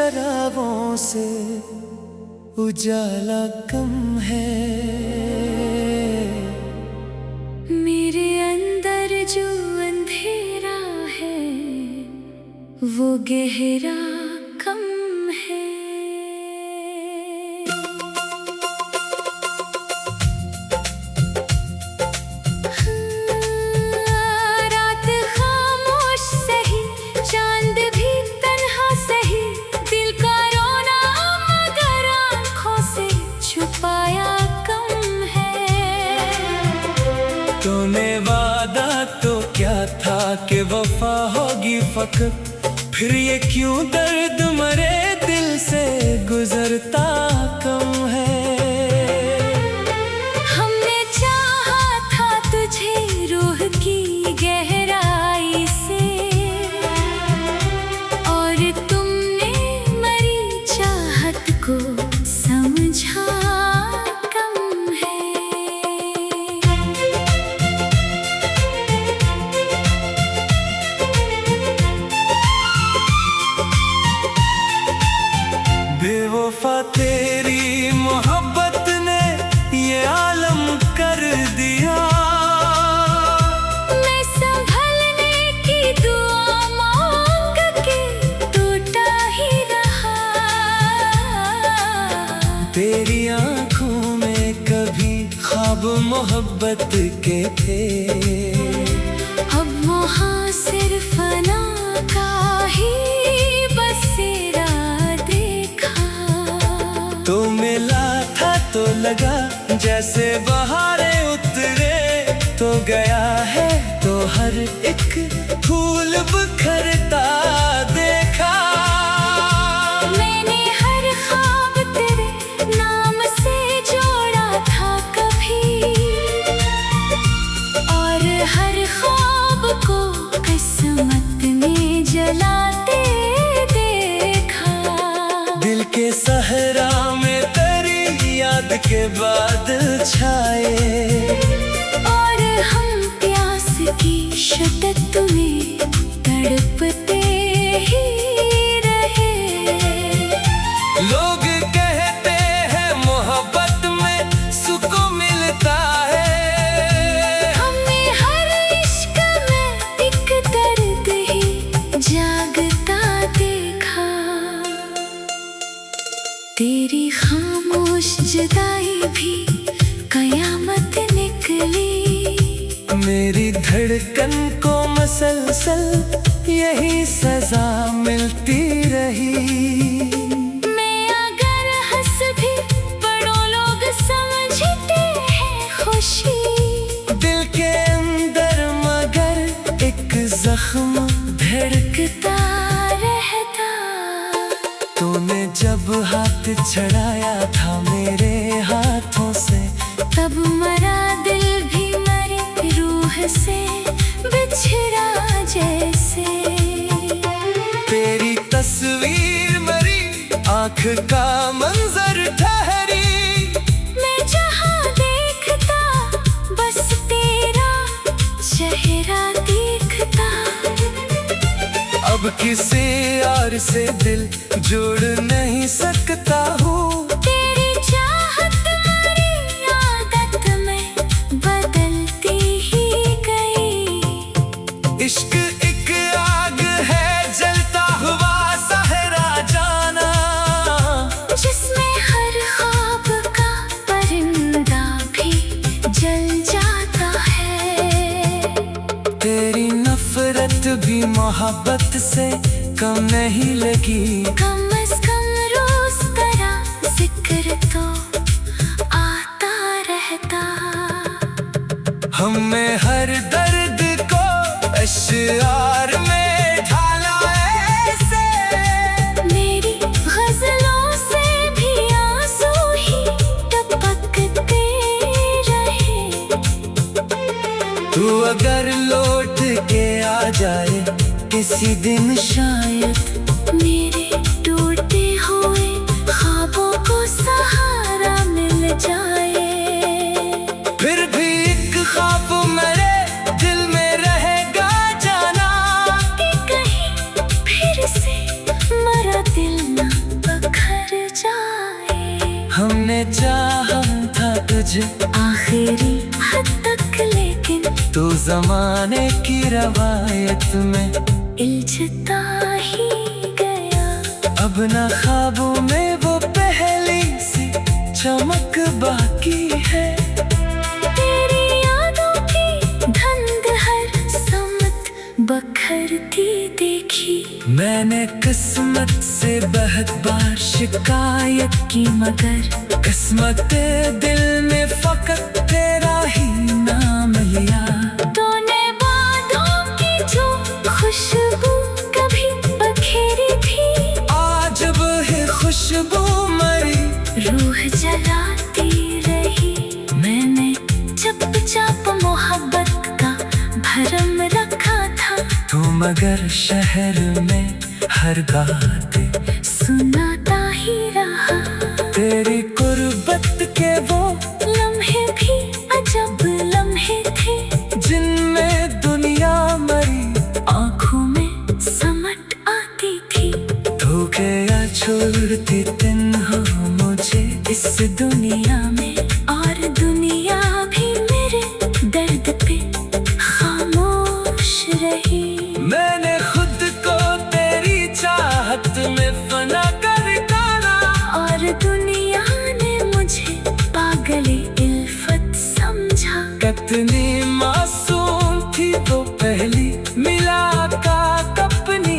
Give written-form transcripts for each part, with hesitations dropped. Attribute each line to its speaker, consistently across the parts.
Speaker 1: शराबों से उजाला कम है।
Speaker 2: मेरे अंदर जो अंधेरा है वो गहरा कम है। रात खामोश सही, चांद भी तन्हा सही, दिल का रोना मगर आँखों से छुपाया कम है।
Speaker 1: तूने वादा तो क्या था कि वफा होगी फकत, फिर ये क्यों दर्द मरे दिल से गुजरता कम है।
Speaker 2: हमने चाहा था तुझे रूह की गहराई से, और तुमने मरी चाहत को समझा कम है।
Speaker 1: बेवफा तेरी मोहब्बत ने ये आलम कर दिया।
Speaker 2: मैं संभलने की दुआ मांग के टूटा ही रहा।
Speaker 1: तेरी आंखों में कभी ख्वाब मोहब्बत के थे,
Speaker 2: अब वहाँ सिर्फ फना का ही बसेरा देखा।
Speaker 1: तो मिला था तो लगा जैसे बहारें उतरे, तो गया है तो हर एक फूल बिखरता देखा।
Speaker 2: मैंने हर ख्वाब तेरे नाम से जोड़ा था कभी, और हर ख्वाब को किस्मत में जलाते देखा।
Speaker 1: दिल के सहरा में तेरी याद के बादल छाए,
Speaker 2: और हम प्यास की शिद्दत में तड़पते ही रहे।
Speaker 1: लोग कहते हैं मोहब्बत में सुकून मिलता है।
Speaker 2: हमने हर इश्क में एक दर्द ही जागता देखा। तेरी खामोश जुदाई भी कयामत निकली।
Speaker 1: मेरी धड़कन को मसलसल यही सजा मिलती रही।
Speaker 2: मैं अगर हंस भी बड़ों लोग समझते हैं खुशी।
Speaker 1: दिल के अंदर मगर एक जख्म
Speaker 2: धड़कता रहता।
Speaker 1: तूने जब हाथ छड़ाया था मेरे हाथों से,
Speaker 2: तब मरा दिल भी मरी रूह से बिछड़ा जैसे।
Speaker 1: तेरी तस्वीर मरी आँख का मंजर ठहरी।
Speaker 2: मैं जहाँ देखता बस तेरा चेहरा दिखता।
Speaker 1: अब किसी और से दिल जोड़ नहीं सकता हूँ।
Speaker 2: तेरी चाहत मेरी आदत में बदलती ही गई।
Speaker 1: इश्क एक आग है जलता हुआ सहरा जाना,
Speaker 2: जिसमें हर ख्वाब का परिंदा भी जल जाता है।
Speaker 1: तेरी नफरत भी मोहब्बत से कम नहीं लगी।
Speaker 2: कम से कम रोज तेरा जिक्र तो आता रहता।
Speaker 1: हमने हर दर्द को अश्यार में ढाला ऐसे।
Speaker 2: मेरी गजलों से भी आंसू ही टपकते रहे।
Speaker 1: तू अगर लौट के आ जाए किसी दिन शायद,
Speaker 2: मेरे टूटे हुए ख्वाबों को सहारा मिल जाए।
Speaker 1: फिर भी एक ख्वाब मेरे दिल में रहेगा जाना,
Speaker 2: कि कहीं फिर से मरा दिल ना
Speaker 1: हमने चाहा था तुझे
Speaker 2: आखिरी हद तक, लेकिन
Speaker 1: तू जमाने की रवायत में
Speaker 2: इल्झता ही गया।
Speaker 1: अब ना ख्वाबों में वो पहली सी चमक बाकी है।
Speaker 2: तेरी यादों की धुंध हर समत बखरती देखी।
Speaker 1: मैंने किस्मत से बहुत बार शिकायत की, मगर किस्मत दिल में फकत तेरा ही नाम लिया।
Speaker 2: तूने वादों की जो खुशबू कभी बखेरी थी,
Speaker 1: आज वह खुशबू मरी,
Speaker 2: रूह जलाती रही। मैंने चुपचाप मोहब्बत का भरम रखा था,
Speaker 1: तू मगर शहर में हर बात
Speaker 2: सुनाता ही रहा।
Speaker 1: तेरी कुर्बत के वो
Speaker 2: लम्हे भी अजब लम्हे थे,
Speaker 1: जिनमें दुनिया मरी
Speaker 2: आँखों में समट आती थी।
Speaker 1: धोखे या छोड़ती तन्हा मुझे
Speaker 2: इस दुनिया में, और दुनिया भी मेरे दर्द पे खामोश रही।
Speaker 1: मैंने खुद को तेरी चाहत में फना कर डाला,
Speaker 2: और दुनिया ने मुझे पागले इल्फत समझा।
Speaker 1: कितनी मासूम थी वो पहली मुलाकात अपनी,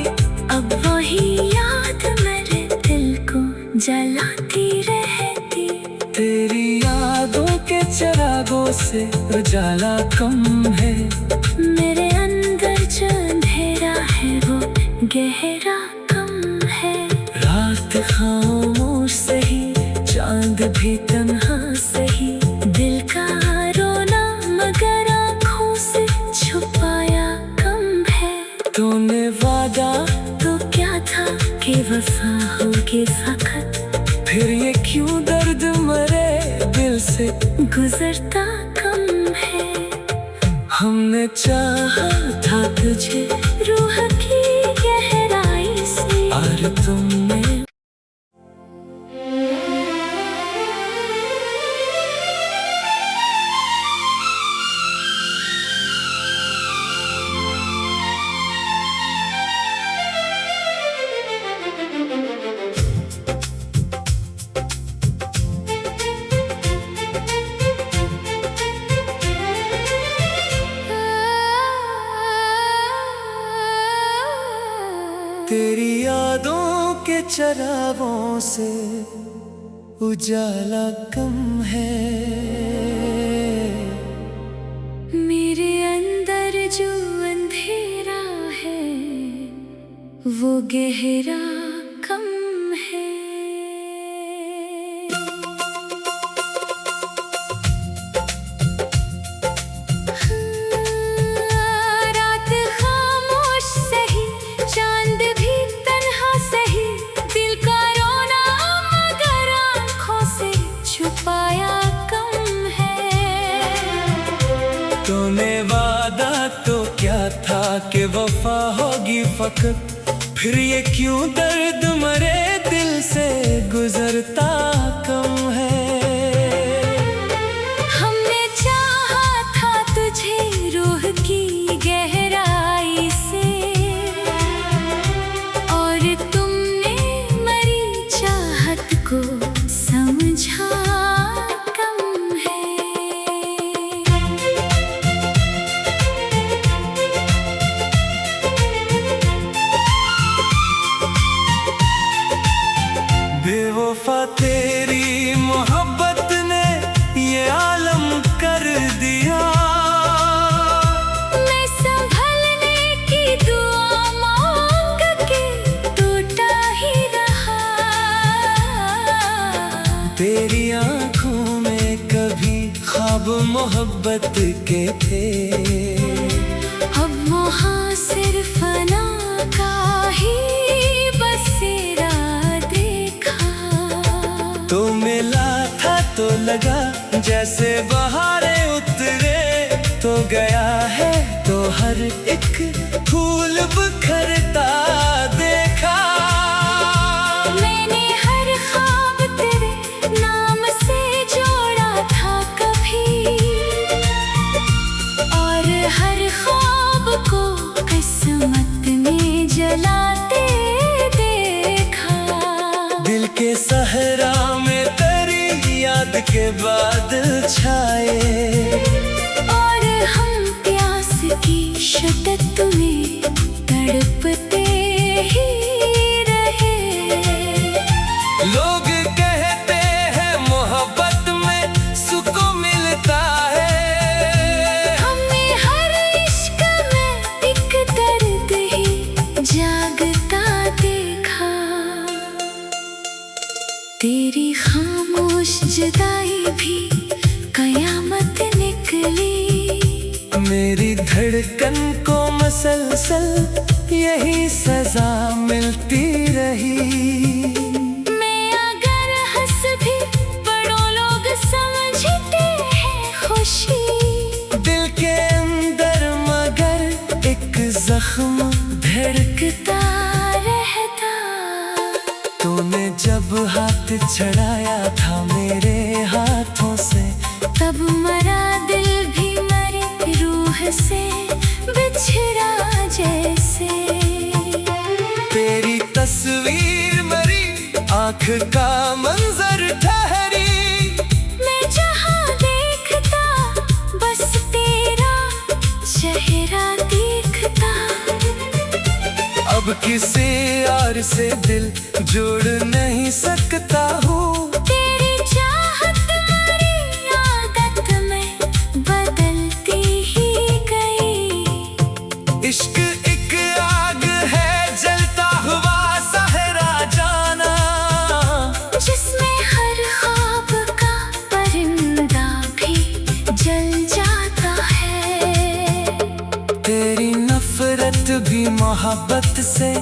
Speaker 2: अब वही याद मेरे दिल को जलाती रहती।
Speaker 1: तेरी यादों के चिरागों से उजाला कम है।
Speaker 2: मेरे अंदर जो अंधेरा है वो गहरा कम है।
Speaker 1: रात खामोश सही, चांद भी तन्हा सही,
Speaker 2: दिल का रोना मगर आँखों से छुपाया कम है।
Speaker 1: तूने वादा
Speaker 2: तो क्या था कि वफा होगी फकत,
Speaker 1: फिर ये क्यों दर्द मरे दिल से
Speaker 2: गुजरता कम है।
Speaker 1: हमने चाहा था तुझे
Speaker 2: रूह की गहराई से,
Speaker 1: और तुमने तेरी यादों के चरागों से उजाला कम है।
Speaker 2: मेरे अंदर जो अंधेरा है वो गहरा कम है। रात खामोश सही, चांद भी तन्हा सही, दिल का रोना मगर आँखों से छुपाया कम है।
Speaker 1: तूने वादा तो क्या था कि वफा होगी फकत, फिर ये क्यों दर्द मरे दिल से गुजरता कम है।
Speaker 2: हमने चाहा था तुझे रूह की गहराई से, और तुमने मरी चाहत को समझा कम है।
Speaker 1: बेवफा तेरी मोहब्बत ने ये आलम कर दिया।
Speaker 2: मैं संभलने की दुआ मांग के टूटा ही रहा।
Speaker 1: तेरी आंखों में कभी ख्वाब मोहब्बत के थे,
Speaker 2: अब वहाँ सिर्फ फना का ही बसेरा देखा।
Speaker 1: तो मिला था तो लगा जैसे बहारें उतरे, तो गया है तो हर एक फूल बिखरता देखा।
Speaker 2: मैंने हर ख्वाब तेरे नाम
Speaker 1: दिल के सहरा में तेरी याद के बादल छाए,
Speaker 2: और हम प्यास की शिद्दत में तड़पते ही रहे।
Speaker 1: लोग कहते हैं मोहब्बत में सुकून मिलता है,
Speaker 2: हमने हर इश्क में एक दर्द ही जागता देखा। तेरी खामोश जुदाई भी कयामत निकली,
Speaker 1: मेरी धड़कन को मसलसल यही सजा मिलती रही।
Speaker 2: मैं अगर हंस भी बड़ों लोग समझते हैं खुशी,
Speaker 1: दिल के अंदर मगर एक जख्म
Speaker 2: धड़कता रहता।
Speaker 1: तूने जब हाथ छड़ाया था मेरे हाथों से,
Speaker 2: तब मरा दिल भी मरी रूह से बिछड़ा जैसे।
Speaker 1: तेरी तस्वीर मरी आँख का मंजर ठहरी,
Speaker 2: मैं जहाँ देखता बस तेरा चेहरा दिखता।
Speaker 1: अब किसी और से दिल जोड़ नहीं सकता हूँ।
Speaker 2: तेरी चाहत मेरी आदत में बदलती ही गई।
Speaker 1: इश्क एक आग है जलता हुआ सहरा जाना,
Speaker 2: जिसमें हर ख्वाब का परिंदा भी जल जाता है।
Speaker 1: तेरी नफरत भी मोहब्बत से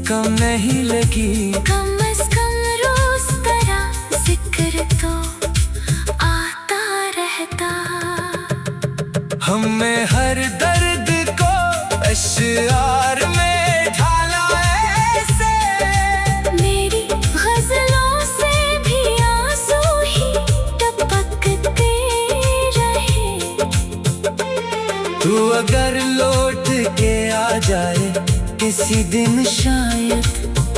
Speaker 1: कम नहीं लगी,
Speaker 2: कम अज कम रोज तेरा जिक्र तो आता रहता।
Speaker 1: हमने हर दर्द को अश्यार में ढाला ऐसे,
Speaker 2: मेरी गजलों से भी आंसू ही टपकते रहे।
Speaker 1: तू अगर लौट के आ जाए किसी दिन शायद,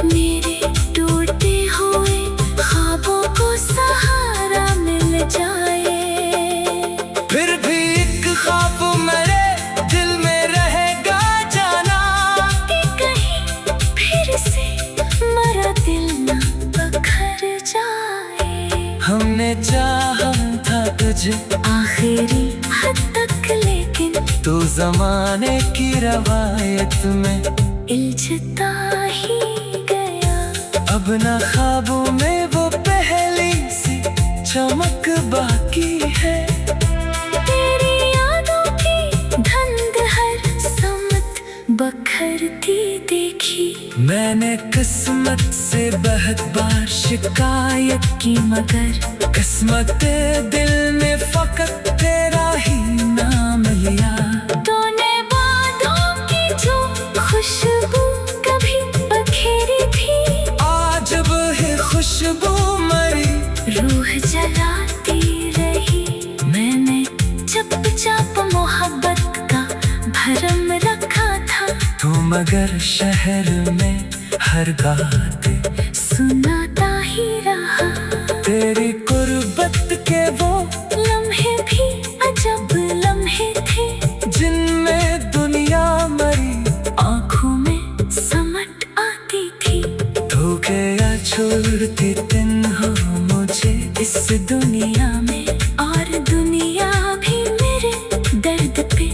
Speaker 2: मेरे टूटे हुए ख्वाबों को सहारा मिल जाए।
Speaker 1: फिर भी एक ख्वाब मेरे दिल में रहेगा जाना,
Speaker 2: कि कहीं फिर से मरा दिल न बखर जाए।
Speaker 1: हमने चाहा था तुझे
Speaker 2: आखिरी हद तक, लेकिन
Speaker 1: तू जमाने की रवायत में
Speaker 2: इल्झता ही गया।
Speaker 1: अब ना ख्वाबों में वो पहली सी चमक बाकी है।
Speaker 2: तेरी यादों की धुंध हर समत बखरती देखी।
Speaker 1: मैंने किस्मत से बहुत बार शिकायत की, मगर किस्मत दिल ने फकत तेरा ही नाम लिया।
Speaker 2: तूने बादों की जो खुशबू कभी बखेरी थी,
Speaker 1: आज वही खुशबू मरी
Speaker 2: रूह जलाती रही। मैंने चुपचाप मोहब्बत का भरम रखा था,
Speaker 1: तू मगर शहर में हर बात
Speaker 2: सुनाता ही रहा।
Speaker 1: तेरी कुर्बत के वो
Speaker 2: लम्हे भी अजब लम्हे थे,
Speaker 1: जिनमें दुनिया मरी
Speaker 2: आँखों में समट आती थी।
Speaker 1: धोखे या छोड़ती दिन हो मुझे इस दुनिया में, और दुनिया भी मेरे दर्द पे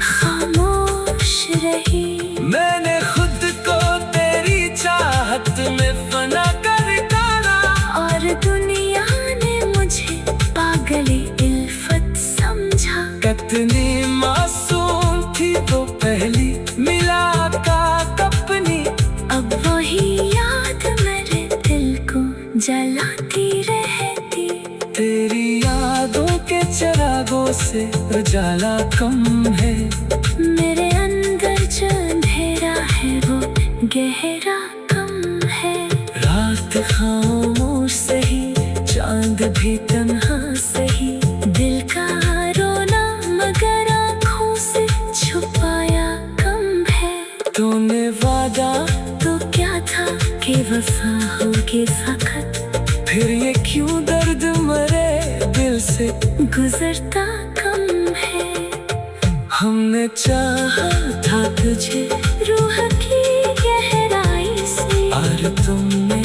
Speaker 1: खामोश रही। मैंने खुद को तेरी चाहत में फना कर डाला,
Speaker 2: और दुनिया ने मुझे पागल इल्फत समझा।
Speaker 1: कितनी मासूम थी वो पहली मुलाकात अपनी,
Speaker 2: अब वही याद मेरे दिल को जलाती रहती।
Speaker 1: तेरी यादों के चिरागों से उजाला कम है।
Speaker 2: मेरे अंदर जो अंधेरा है वो गहरा कम है।
Speaker 1: रात खामोश सही, चांद भी तन्हा सही,
Speaker 2: दिल का रोना मगर आँखों से छुपाया कम है।
Speaker 1: तूने वादा
Speaker 2: तो क्या था कि वफा होगी फकत
Speaker 1: फिर ये क्यों दर्द मरे दिल से
Speaker 2: गुजरता कम है।
Speaker 1: हमने चाहा था तुझे
Speaker 2: रूह की गहराई से
Speaker 1: और तुमने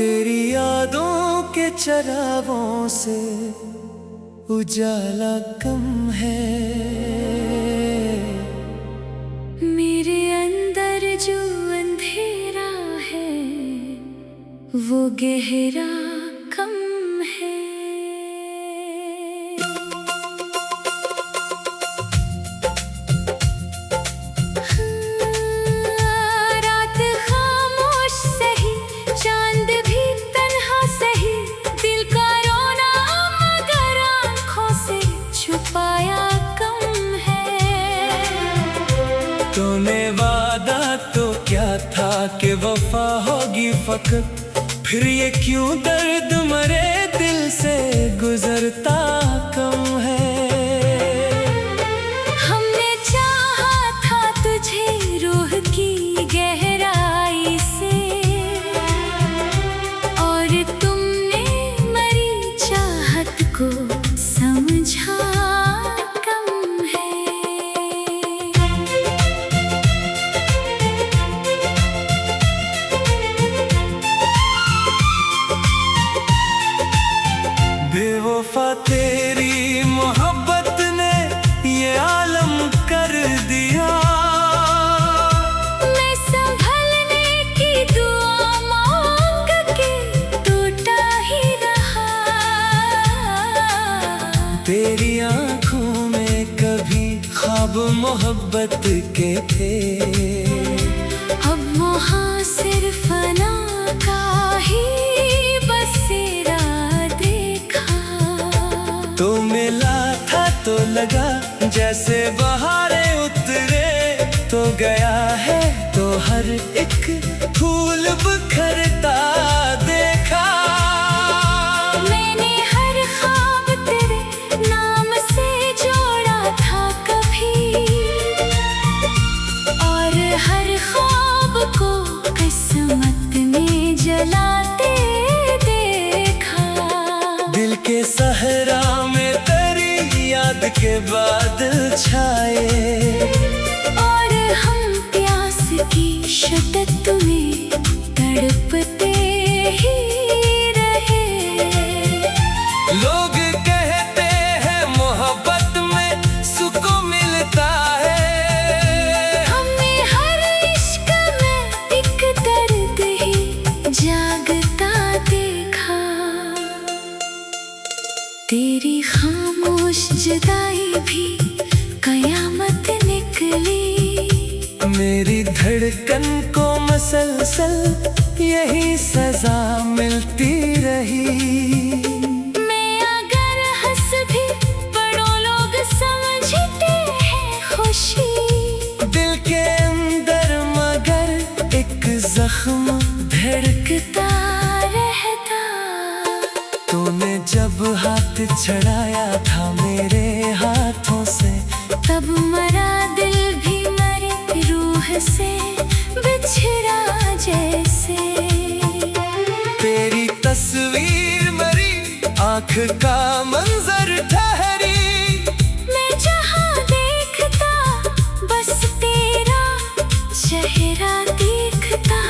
Speaker 1: तेरी यादों के चरागों से उजाला कम है।
Speaker 2: मेरे अंदर जो अंधेरा है वो गहरा कम है। रात खामोश सही, चांद भी तन्हा सही, दिल का रोना मगर आँखों से छुपाया कम है।
Speaker 1: तूने वादा तो क्या था कि वफा होगी फकत, फिर ये क्यों दर्द मरे दिल से गुजरता कम है।
Speaker 2: हमने चाहा था तुझे रूह की गहराई से और तुमने मरी चाहत को समझा कम है।
Speaker 1: बेवफा तेरी मोहब्बत ने ये आलम कर दिया।
Speaker 2: मैं संभलने की दुआ मांग के टूटा ही रहा।
Speaker 1: तेरी आंखों में कभी ख्वाब मोहब्बत के थे,
Speaker 2: अब वहाँ सिर्फ फना का ही बसेरा देखा।
Speaker 1: तो मिला था तो लगा जैसे बहारें उतरे, तो गया है तो हर एक फूल बिखरता देखा।
Speaker 2: मैंने हर ख्वाब तेरे नाम से जोड़ा था कभी और हर ख्वाब को किस्मत में जलाते देखा।
Speaker 1: दिल के सहरा में तेरी याद के बादल छाए
Speaker 2: और हम प्यास की शिद्दत में तड़पते ही रहे।
Speaker 1: लोग कहते हैं मोहब्बत में सुकून मिलता है।
Speaker 2: हमने हर इश्क में एक दर्द ही जागता देखा। तेरी खामोश जुदाई भी कयामत निकली।
Speaker 1: मेरी धड़कन को मसलसल यही सजा मिलती रही।
Speaker 2: मैं अगर हंस भी बड़ों लोग समझते हैं खुशी।
Speaker 1: दिल के अंदर मगर एक जख्म
Speaker 2: धड़कता रहता।
Speaker 1: तूने जब हाथ छड़ाया था मेरे हाथों से,
Speaker 2: तब मरा दिल भी मरी रूह से बिछड़ा जैसे।
Speaker 1: तेरी तस्वीर मरी आँख का मंजर ठहरी।
Speaker 2: मैं जहाँ देखता बस तेरा चेहरा दिखता।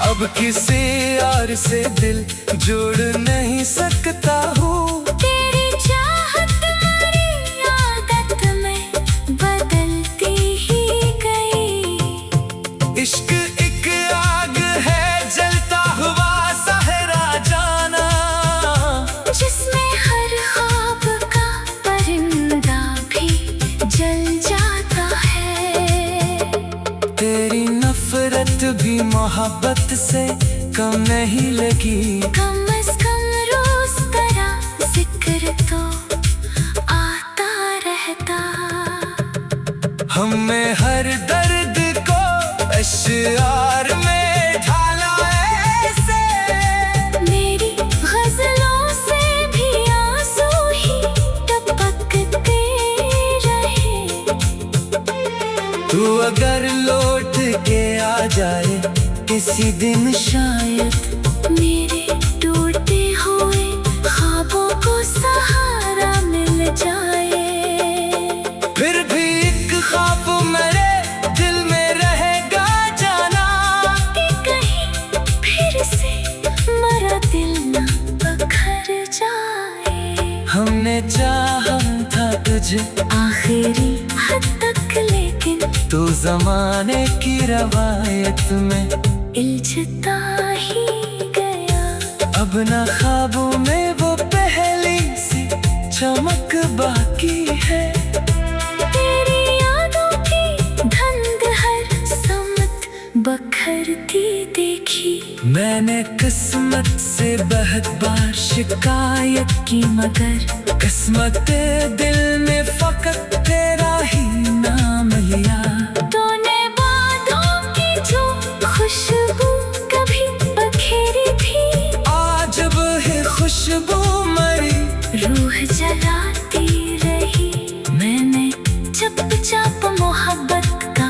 Speaker 1: अब किसी और से दिल जोड़ नहीं सकता हूँ।
Speaker 2: तेरी चाहत मेरी आदत में बदलती ही गई।
Speaker 1: इश्क एक आग है जलता हुआ सहरा जाना,
Speaker 2: जिसमें हर ख्वाब का परिंदा भी जल जाता है।
Speaker 1: तेरी नफरत भी मोहब्बत से कम नहीं लगी।
Speaker 2: कम अज कम रोज तरह
Speaker 1: अशआर में ढाला ऐसे।
Speaker 2: मेरी गजलों से भी आंसू ही टपकते रहे।
Speaker 1: तू अगर लौट के आ जाए किसी दिन शायद
Speaker 2: मेरे टूटे हुए ख्वाबों को सहारा मिल जाए।
Speaker 1: फिर भी एक ख्वाब मेरे दिल में रहेगा जाना
Speaker 2: कि कहीं फिर से मरा दिल न बखर जाए।
Speaker 1: हमने चाहा था तुझे
Speaker 2: आखिरी हद तक लेकिन
Speaker 1: तू जमाने की रवायत में
Speaker 2: इल्झता ही गया।
Speaker 1: अब ना ख्वाबों में वो पहली सी चमक बाकी है।
Speaker 2: तेरी यादों की धुंध हर समत बखरती देखी।
Speaker 1: मैंने किस्मत से बहुत बार शिकायत की मगर किस्मत दिल में फकत तेरा ही नाम लिया।
Speaker 2: तूने बातों की जो खुशबू कभी बखेरी थी
Speaker 1: आज अब है खुशबू मरी
Speaker 2: रूह जलाती रही। मैंने चुपचाप मोहब्बत का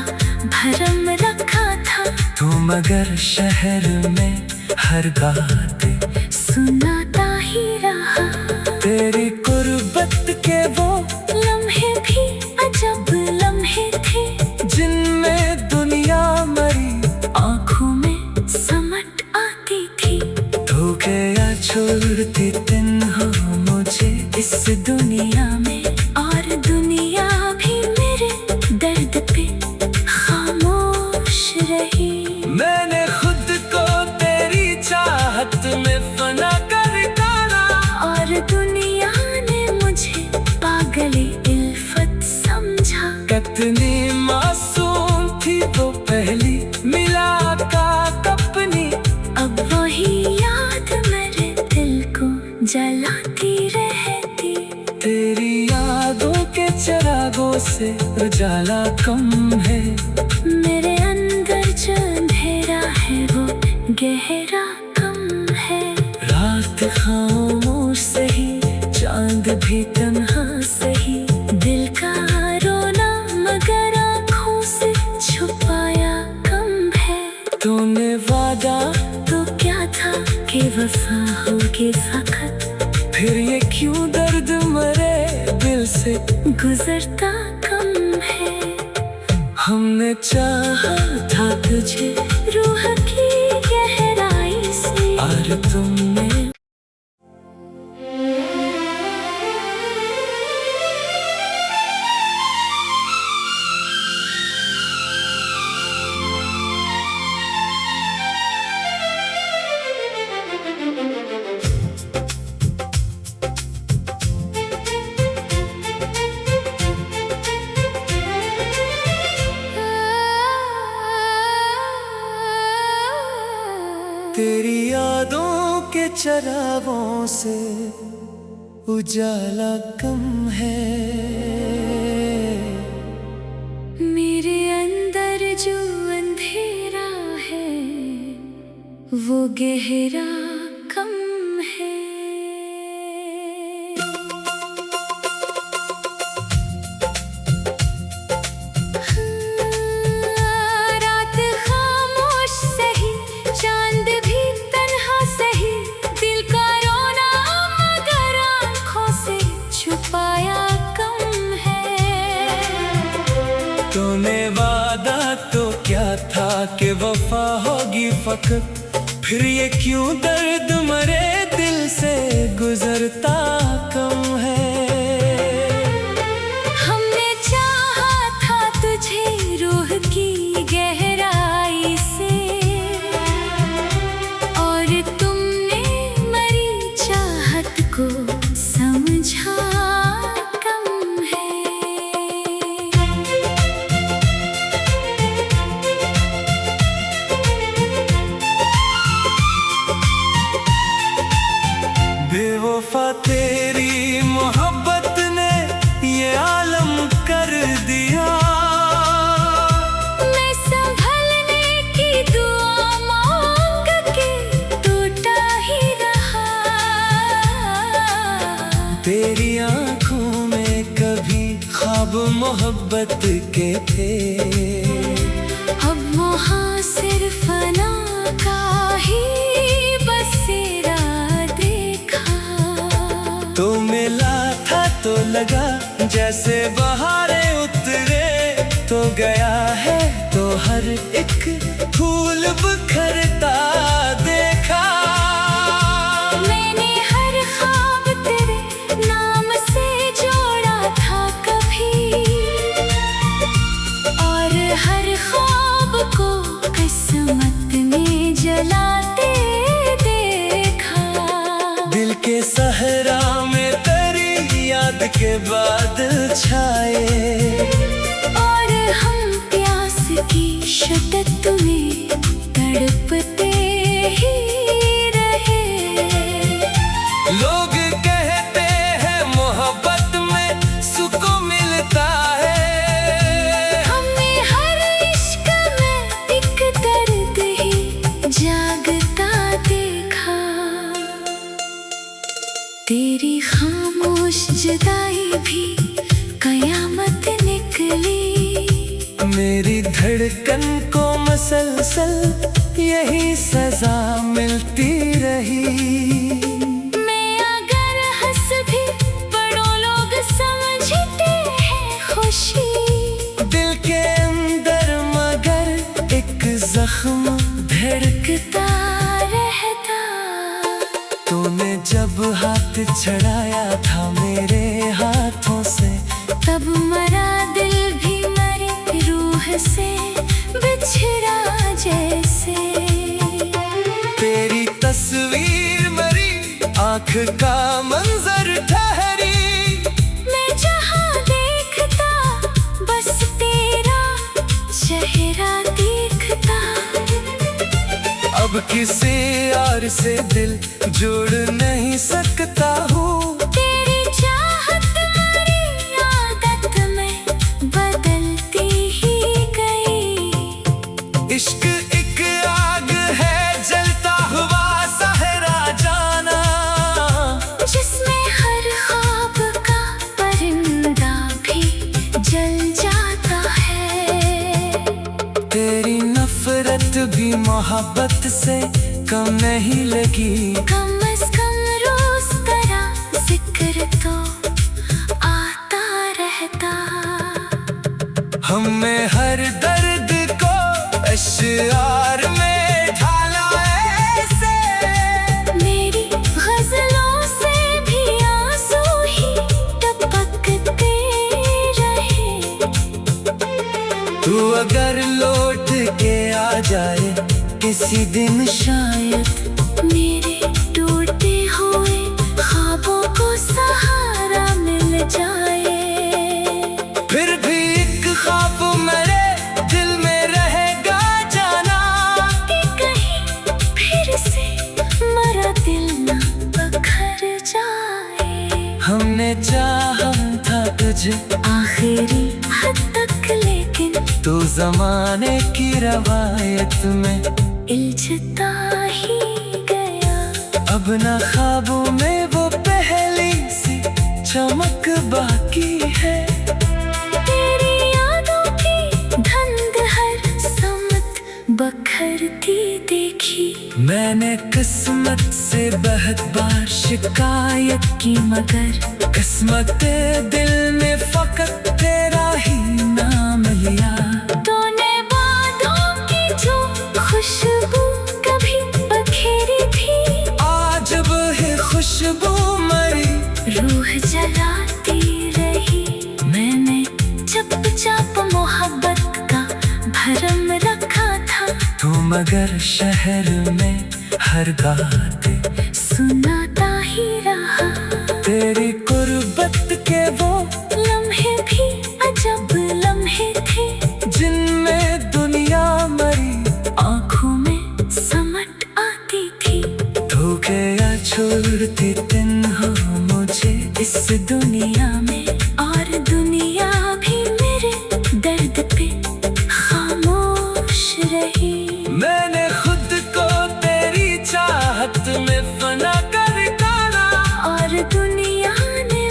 Speaker 2: भरम रखा था।
Speaker 1: तू मगर शहर में हर बात
Speaker 2: सुनाता ही रहा।
Speaker 1: तेरी कुर्बत के वो
Speaker 2: लम्हे भी अजब लम्हे थे
Speaker 1: जिनमें दुनिया मरी
Speaker 2: आँखों में समट आती थी।
Speaker 1: धोखे या छोड़ती दिन हो मुझे
Speaker 2: इस दुनिया में और दुनिया भी मेरे दर्द पे खामोश रही।
Speaker 1: मैंने खुद को तेरी चाहत में फना कर डाला
Speaker 2: और दुनिया ने मुझे पागल इल्फत समझा।
Speaker 1: कितनी मासूम थी वो पहली मुलाकात अपनी।
Speaker 2: अब वही याद मेरे दिल को जलाती रहती।
Speaker 1: तेरी यादों के चिरागों से उजाला कम है।
Speaker 2: मेरे अंदर जो अंधेरा है वो गहरा कम है।
Speaker 1: रात खामोश सही चांद भी तन्हा सही।
Speaker 2: दिल का रोना मगर आँखों से छुपाया कम है।
Speaker 1: तूने वादा
Speaker 2: तो क्या था कि वफा होगी फकत।
Speaker 1: फिर ये क्यों दर्द मरे दिल से
Speaker 2: गुजरता कम है।
Speaker 1: हमने चाहा था तुझे
Speaker 2: रूह की गहराई से
Speaker 1: और तुमने तेरी यादों के चरागों से उजाला कम है।
Speaker 2: मेरे अंदर जो अंधेरा है वो गहरा कम है। रात खामोश सही चांद भी तन्हा सही। दिल का रोना मगर आँखों से छुपाया कम है।
Speaker 1: तूने वादा तो क्या था कि वफा होगी फकत। फिर ये क्यों दर्द मरे दिल से गुजरता कम है।
Speaker 2: हमने चाहा था तुझे रूह की गहराई से और तुमने मरी चाहत को समझा कम है।
Speaker 1: बेवफा तेरी मोहब्बत ने ये आलम कर दिया।
Speaker 2: मैं संभलने की
Speaker 1: तेरी आंखों में कभी ख्वाब मोहब्बत के थे,
Speaker 2: अब वहाँ सिर्फ फना का ही बसेरा देखा।
Speaker 1: तो मिला था तो लगा जैसे बहारें उतरे, तो गया है तो हर एक फूल बिखरता देखा।
Speaker 2: मैंने हर ख्वाब तेरे नाम से जोड़ा था कभी, और हर ख्वाब को किस्मत ने जलाते देखा।
Speaker 1: दिल के सहरा में तेरी याद के बादल छाए,
Speaker 2: और हम प्यास की शिद्दत में तड़पते ही रहे।
Speaker 1: लोग कहते हैं मोहब्बत में सुकून मिलता है,
Speaker 2: हमें हर इश्क में एक दर्द ही जागता देखा। तेरी खामोश जुदाई भी कयामत निकली,
Speaker 1: मेरी धड़कन को मसलसल यही सजा मिलती रही।
Speaker 2: मैं अगर हंस भी बड़ों लोग समझते हैं खुशी,
Speaker 1: दिल के अंदर मगर एक जख्म
Speaker 2: धड़कता रहता।
Speaker 1: तूने जब हाथ छड़ाया था मेरे हाथों से,
Speaker 2: तब मरा दिल भी मरी रूह से बिछड़ा जैसे।
Speaker 1: तेरी तस्वीर मरी आँख का मंजर ठहरी,
Speaker 2: मैं जहाँ देखता बस तेरा चेहरा दिखता।
Speaker 1: अब किसी और से दिल जोड़ नहीं सकता हूँ,
Speaker 2: तेरी चाहत मेरी आदत में बदलती ही गई।
Speaker 1: इश्क एक आग है जलता हुआ सहरा जाना,
Speaker 2: जिसमें हर ख्वाब का परिंदा भी जल जाता है।
Speaker 1: तेरी नफरत भी मोहब्बत से कम नहीं लगी,
Speaker 2: कम से कम रोज तेरा जिक्र तो आता रहता।
Speaker 1: हमने हर दर्द को अश्यार में ढाला ऐसे,
Speaker 2: मेरी गजलों से भी आंसू ही टपकते रहे।
Speaker 1: तू अगर लौट के आ जाए किसी दिन शायद,
Speaker 2: मेरे टूटे हुए ख्वाबों को सहारा मिल जाए।
Speaker 1: फिर भी एक ख्वाब मेरे दिल में रहेगा जाना,
Speaker 2: कि कहीं फिर से मरा दिल न बखर जाए।
Speaker 1: हमने चाहा था तुझे
Speaker 2: आखिरी हद तक, लेकिन
Speaker 1: तू जमाने की रवायत में
Speaker 2: इल्झता ही गया।
Speaker 1: अब ना ख्वाबों में वो पहली सी चमक बाकी है।
Speaker 2: तेरी यादों की धुंध हर समत बखरती देखी।
Speaker 1: मैंने किस्मत से बहुत बार शिकायत की, मगर किस्मत दिल ने फकत तेरा ही नाम लिया।
Speaker 2: तूने बादों की जो खुशबू कभी बखेरी थी,
Speaker 1: आज वह खुशबू मरी
Speaker 2: रूह जलाती रही। मैंने चुपचाप मोहब्बत का भरम रखा था,
Speaker 1: तू मगर शहर में हर बात
Speaker 2: सुनाता ही रहा।
Speaker 1: तेरी कुर्बत के वो
Speaker 2: लम्हे भी अजब लम्हे थे,
Speaker 1: जिनमें दुनिया मरी
Speaker 2: आँखों में समट आती थी।
Speaker 1: धोखे या छोड़ती दिन हो मुझे इस दुनिया में,
Speaker 2: और दुनिया भी मेरे दर्द पे खामोश रही।
Speaker 1: मैंने खुद को तेरी चाहत में फना कर डाला,
Speaker 2: और दुनिया ने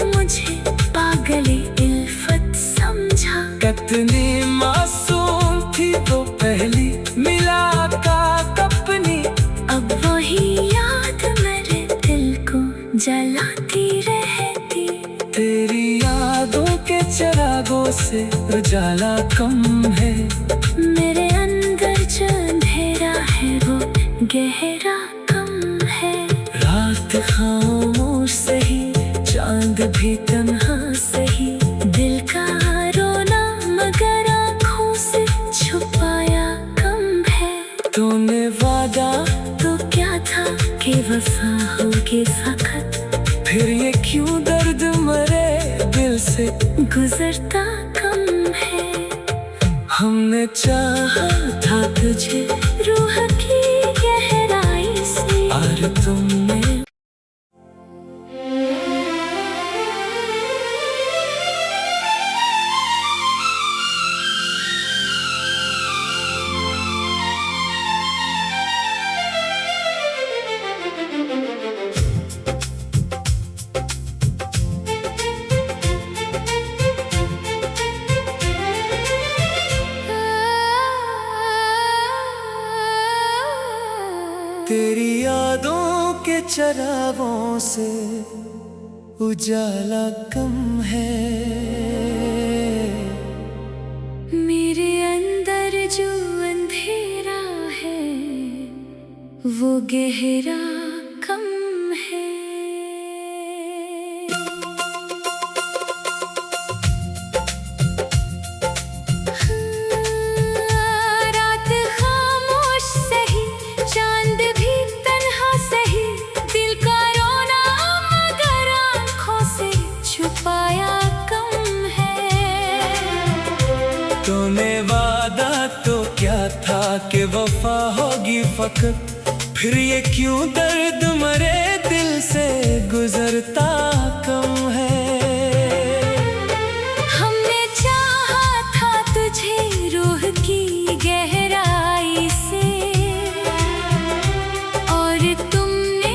Speaker 2: रुलाती रहती।
Speaker 1: तेरी यादों के चिरागों से उजाला कम है।
Speaker 2: मेरे अंदर जो अंधेरा है वो गहरा कम है।
Speaker 1: रात खामोश सही, चांद भी तन्हा सही,
Speaker 2: दिल का रोना मगर आँखों से छुपाया कम है।
Speaker 1: तूने वादा
Speaker 2: तो क्या था कि वफा होगी फकत,
Speaker 1: फिर ये क्यों दर्द मरे दिल से
Speaker 2: गुजरता कम है।
Speaker 1: हमने चाहा था तुझे
Speaker 2: रूह की गहराई से,
Speaker 1: और तुमने तेरी यादों के चिरागों से उजाला कम है।
Speaker 2: मेरे अंदर जो अंधेरा है वो गहरा कम है। रात खामोश सही, चांद भी तन्हा सही, दिल का रोना मगर आँखों से छुपाया कम है।
Speaker 1: तूने वादा तो क्या था कि वफा होगी फकत, फिर ये क्यों दर्द मरे दिल से गुजरता कम है।
Speaker 2: हमने चाहा था तुझे रूह की गहराई से, और तुमने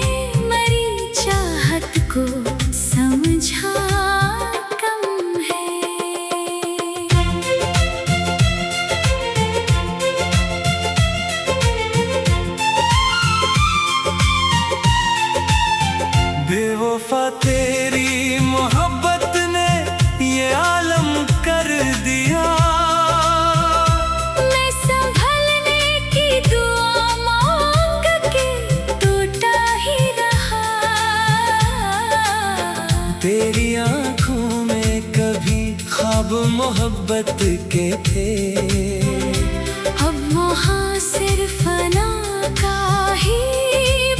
Speaker 2: मरी चाहत को समझा कम है।
Speaker 1: बेवफा तेरी मोहब्बत ने ये आलम कर दिया।
Speaker 2: मैं संभलने की दुआ मांग के टूटा ही रहा।
Speaker 1: तेरी आंखों में कभी ख्वाब मोहब्बत के थे,
Speaker 2: अब वहाँ सिर्फ फना का ही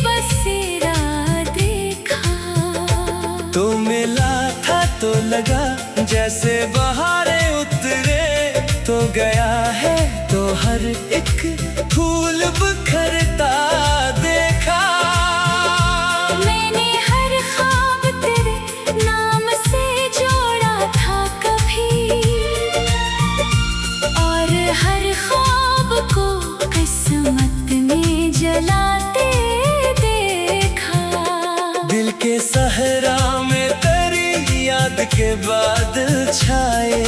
Speaker 2: बसेरा देखा।
Speaker 1: तो मिला था तो लगा जैसे बहारें उतरे, तो गया है तो हर एक फूल बिखरता देखा।
Speaker 2: मैंने हर ख्वाब तेरे नाम से जोड़ा था कभी, और हर ख्वाब को किस्मत में जलाते देखा।
Speaker 1: दिल के सहरा में तेरी याद के बादल छाए,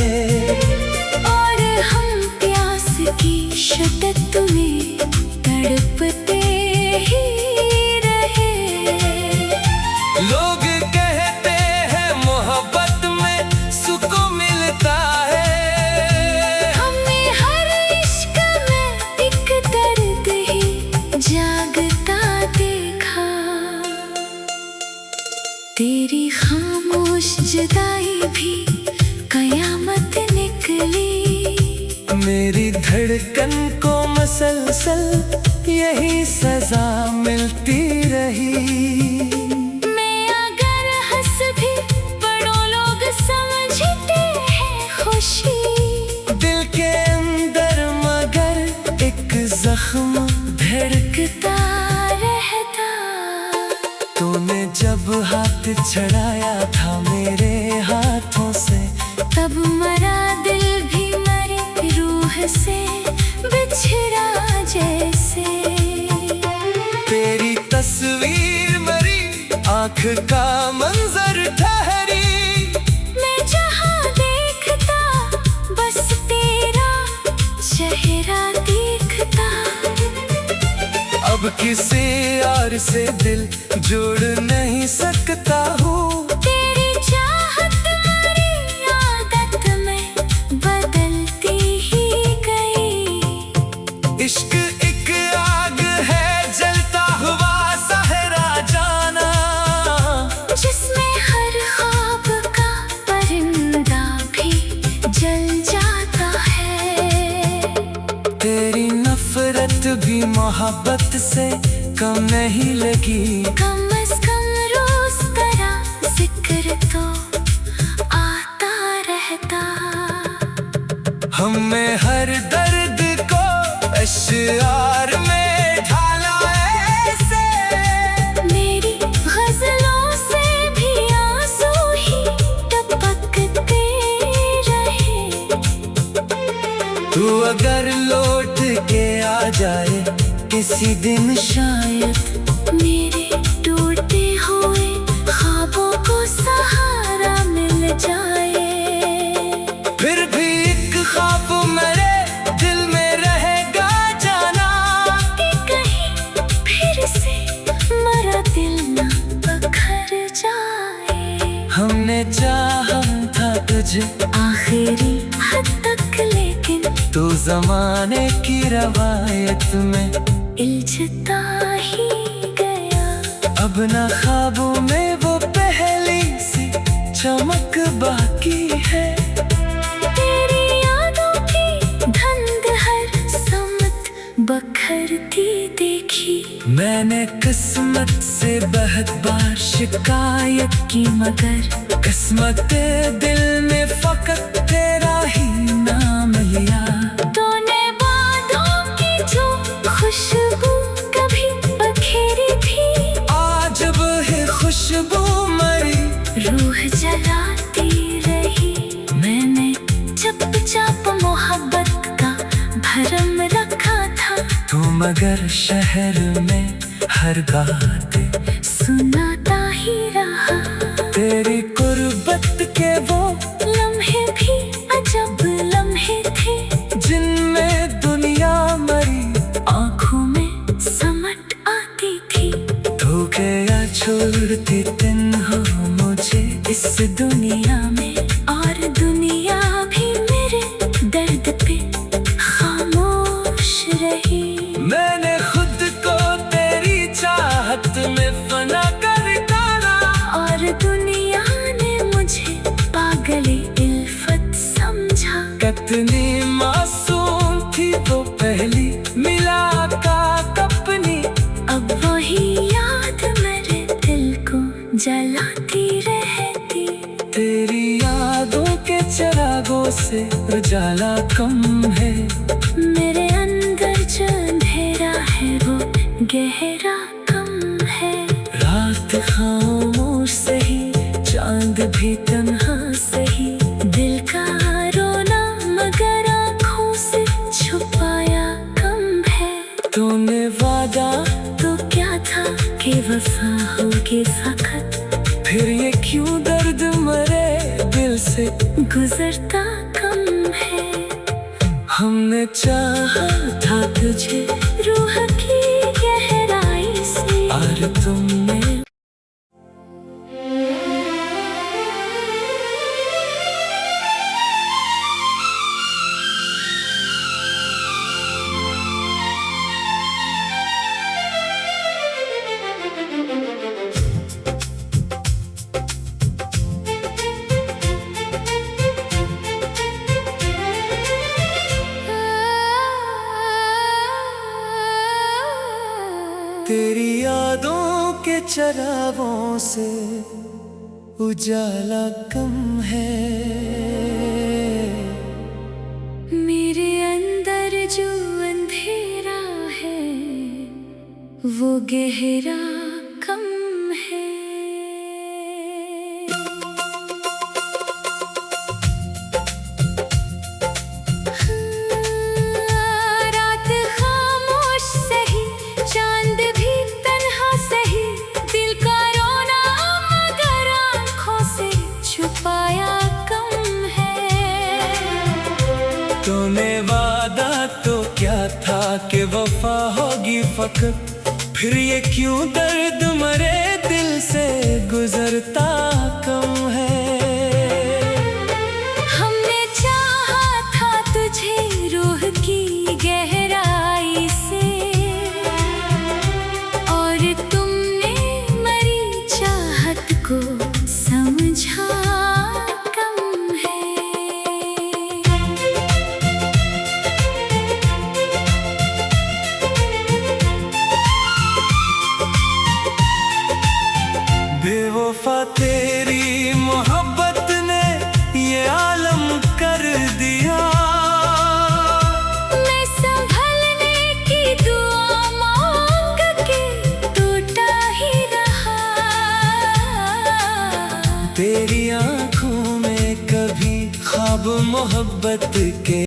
Speaker 2: और हम प्यास की शिद्दत में तड़पते ही रहे।
Speaker 1: लोग कहते हैं मोहब्बत में सुकून मिलता है।
Speaker 2: हमने हर इश्क में एक दर्द ही जागता देखा। तेरी खामोश जुदाई भी कयामत निकली।
Speaker 1: मेरी धड़कन को मसलसल यही सजा मिलती रही।
Speaker 2: मैं अगर हंस भी बड़ों लोग समझते हैं खुशी।
Speaker 1: दिल के अंदर मगर एक जख्म
Speaker 2: धड़कता रहता।
Speaker 1: तूने जब हाथ छड़ाया था मेरे हाथों से,
Speaker 2: तब मरा दिल भी मरी रूह से बिछड़ा जैसे।
Speaker 1: तेरी तस्वीर मरी आँख का मंजर ठहरी।
Speaker 2: मैं जहाँ देखता बस तेरा चेहरा दिखता।
Speaker 1: अब किसी और प्यार से दिल जोड़ नहीं सकता हूँ।
Speaker 2: तेरी चाहत मेरी आदत में बदलती ही गई।
Speaker 1: इश्क एक आग है जलता हुआ सहरा जाना,
Speaker 2: जिसमें हर ख्वाब का परिंदा भी जल जाता है।
Speaker 1: तेरी नफरत भी मोहब्बत से कम नहीं लगी।
Speaker 2: कम से कम रोज तेरा जिक्र तो आता रहता।
Speaker 1: हमें हर दर्द को अश्यार में ढाला ऐसे,
Speaker 2: मेरी गजलों से भी आंसू ही टपकते रहे।
Speaker 1: तू अगर लौट के आ जाए किसी दिन शायद,
Speaker 2: मेरे टूटे हुए ख्वाबों को सहारा मिल जाए।
Speaker 1: फिर भी एक ख्वाब मेरे दिल में रहेगा जाना,
Speaker 2: कि कहीं फिर से मरा दिल ना बखर जाए।
Speaker 1: हमने चाहा था तुझे
Speaker 2: आखिरी हद तक, लेकिन
Speaker 1: तू जमाने की रवायत में
Speaker 2: इल्झता ही गया।
Speaker 1: अब ना ख्वाबों में वो पहली सी चमक बाकी है।
Speaker 2: तेरी यादों की धुंध हर समत बखरती देखी।
Speaker 1: मैंने किस्मत से बहुत बार शिकायत की, मगर किस्मत दिल में फकत तेरा ही नाम लिया।
Speaker 2: तूने वादों की जो खुशबू कभी बखेरी थी,
Speaker 1: आज वह खुशबू मरी
Speaker 2: रूह जलाती रही। मैंने चुपचाप मोहब्बत का भरम रखा था,
Speaker 1: तू मगर शहर में हर बात
Speaker 2: सुनाता ही रहा।
Speaker 1: तेरी कुर्बत के वो
Speaker 2: लम्हे भी अजब लम्हे थे,
Speaker 1: जिनमें दुनिया मरी
Speaker 2: आँखों में समट आती थी।
Speaker 1: धोखे या छोड़ती दिन हो मुझे
Speaker 2: इस दुनिया में, और दुनिया भी मेरे दर्द पे खामोश रही।
Speaker 1: मैंने खुद को तेरी चाहत में फना कर डाला,
Speaker 2: और दुनिया ने मुझे पागले इल्फत समझा।
Speaker 1: कितनी मासूम थी वो पहली मुलाकात अपनी,
Speaker 2: अब वही याद मेरे दिल को जलाती रहती।
Speaker 1: तेरी यादों के चिरागों से उजाला कम है।
Speaker 2: मेरे अंदर जो अंधेरा है वो गहरा कम है।
Speaker 1: रात खामोश सही, चांद भी तन्हा सही,
Speaker 2: दिल का रोना मगर आँखों से छुपाया कम है।
Speaker 1: तूने वादा
Speaker 2: तो क्या था कि वफा होगी फकत,
Speaker 1: फिर ये क्यों दर्द मरे दिल से
Speaker 2: गुजरता कम है।
Speaker 1: हमने चाहा था तुझे
Speaker 2: रूह की गहराई से,
Speaker 1: और तुमने तेरी यादों के चरागों से उजाला कम है।
Speaker 2: मेरे अंदर जो अंधेरा है वो गहरा कम है। रात खामोश सही, चांद भी तन्हा सही, दिल का रोना मगर आँखों से छुपाया कम है।
Speaker 1: तूने वादा तो क्या था कि वफा होगी फकत, फिर ये क्यों दर्द मरे दिल से गुजरता कम है।
Speaker 2: हमने चाहा था तुझे रूह की गहराई से, और तुमने मरी चाहत को समझा कम है।
Speaker 1: बेवफा तेरी मोहब्बत ने ये आलम कर दिया,
Speaker 2: मैं संभलने की दुआ मांग के टूटा ही रहा।
Speaker 1: तेरी आंखों में कभी ख्वाब मोहब्बत के